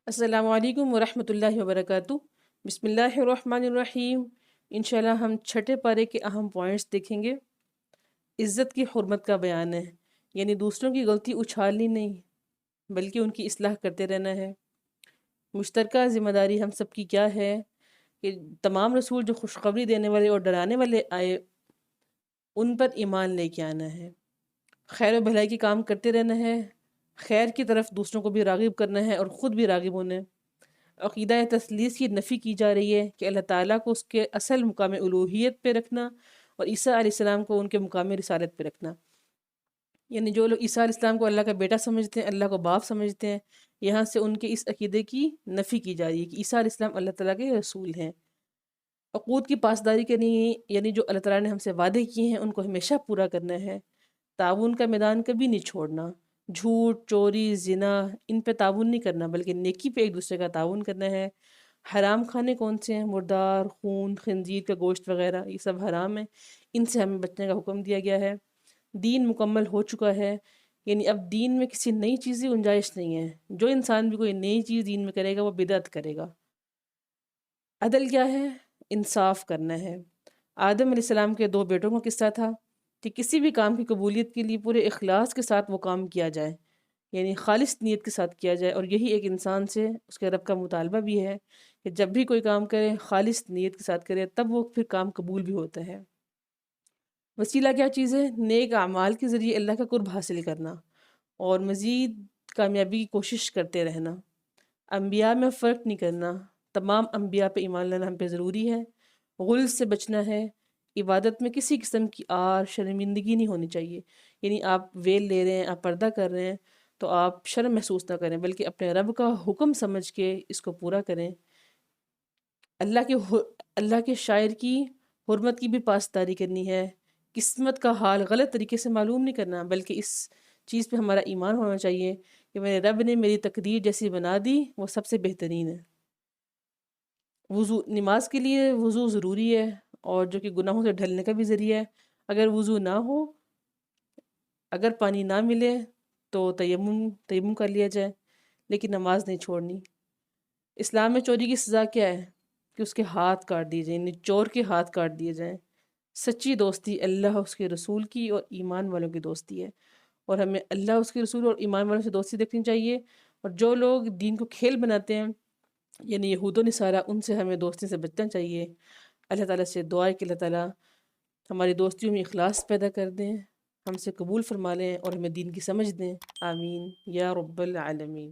السلام علیکم ورحمۃ اللہ وبرکاتہ۔ بسم اللہ الرحمن الرحیم۔ انشاءاللہ ہم چھٹے پارے کے اہم پوائنٹس دیکھیں گے۔ عزت کی حرمت کا بیان ہے، یعنی دوسروں کی غلطی اچھالنی نہیں بلکہ ان کی اصلاح کرتے رہنا ہے۔ مشترکہ ذمہ داری ہم سب کی کیا ہے کہ تمام رسول جو خوشخبری دینے والے اور ڈرانے والے آئے ان پر ایمان لے کے آنا ہے، خیر و بھلائی کے کام کرتے رہنا ہے، خیر کی طرف دوسروں کو بھی راغب کرنا ہے اور خود بھی راغب ہونا ہے۔ عقیدہ تثلیث کی نفی کی جا رہی ہے کہ اللہ تعالیٰ کو اس کے اصل مقام الوہیت پہ رکھنا اور عیسیٰ علیہ السلام کو ان کے مقام رسالت پہ رکھنا، یعنی جو لوگ عیسیٰ علیہ السلام کو اللہ کا بیٹا سمجھتے ہیں، اللہ کو باپ سمجھتے ہیں، یہاں سے ان کے اس عقیدے کی نفی کی جا رہی ہے کہ عیسیٰ علیہ السلام اللہ تعالیٰ کے رسول ہیں۔ عقود کی پاسداری کرنی ہے، یعنی جو اللہ تعالیٰ نے ہم سے وعدے کیے ہیں ان کو ہمیشہ پورا کرنا ہے۔ تعاون کا میدان کبھی نہیں چھوڑنا، جھوٹ، چوری، زنا ان پہ تعاون نہیں کرنا بلکہ نیکی پہ ایک دوسرے کا تعاون کرنا ہے۔ حرام کھانے کون سے ہیں؟ مردار، خون، خنزیر کا گوشت وغیرہ، یہ سب حرام ہیں، ان سے ہمیں بچنے کا حکم دیا گیا ہے۔ دین مکمل ہو چکا ہے، یعنی اب دین میں کسی نئی چیز کی گنجائش نہیں ہے۔ جو انسان بھی کوئی نئی چیز دین میں کرے گا وہ بدعت کرے گا۔ عدل کیا ہے؟ انصاف کرنا ہے۔ آدم علیہ السلام کے دو بیٹوں کا قصہ تھا کہ کسی بھی کام کی قبولیت کے لیے پورے اخلاص کے ساتھ وہ کام کیا جائے، یعنی خالص نیت کے ساتھ کیا جائے، اور یہی ایک انسان سے اس کے رب کا مطالبہ بھی ہے کہ جب بھی کوئی کام کرے خالص نیت کے ساتھ کرے، تب وہ پھر کام قبول بھی ہوتا ہے۔ وسیلہ کیا چیز ہے؟ نیک اعمال کے ذریعے اللہ کا قرب حاصل کرنا اور مزید کامیابی کی کوشش کرتے رہنا۔ انبیاء میں فرق نہیں کرنا، تمام انبیاء پہ ایمان لانا ہم پہ ضروری ہے۔ غل سے بچنا ہے، عبادت میں کسی قسم کی آر شرمندگی نہیں ہونی چاہیے، یعنی آپ ویل لے رہے ہیں، آپ پردہ کر رہے ہیں تو آپ شرم محسوس نہ کریں بلکہ اپنے رب کا حکم سمجھ کے اس کو پورا کریں۔ اللہ کے شاعر کی حرمت کی بھی پاسداری کرنی ہے۔ قسمت کا حال غلط طریقے سے معلوم نہیں کرنا بلکہ اس چیز پہ ہمارا ایمان ہونا چاہیے کہ میرے رب نے میری تقدیر جیسی بنا دی وہ سب سے بہترین ہے۔ وضو، نماز کے لیے وضو ضروری ہے اور جو کہ گناہوں سے ڈھلنے کا بھی ذریعہ ہے۔ اگر وضو نہ ہو، اگر پانی نہ ملے تو تیمم کر لیا جائے، لیکن نماز نہیں چھوڑنی۔ اسلام میں چوری کی سزا کیا ہے؟ کہ اس کے ہاتھ کاٹ دیے جائیں، یعنی چور کے ہاتھ کاٹ دیے جائیں۔ سچی دوستی اللہ اس کے رسول کی اور ایمان والوں کی دوستی ہے، اور ہمیں اللہ اس کے رسول اور ایمان والوں سے دوستی رکھنی چاہیے۔ اور جو لوگ دین کو کھیل بناتے ہیں یعنی یہود و نصارہ، ان سے ہمیں دوستی سے بچنا چاہیے۔ اللہ تعالیٰ سے دعا ہے کہ اللہ تعالیٰ ہماری دوستیوں میں اخلاص پیدا کر دیں، ہم سے قبول فرما لیں اور ہمیں دین کی سمجھ دیں۔ آمین یا رب العالمین۔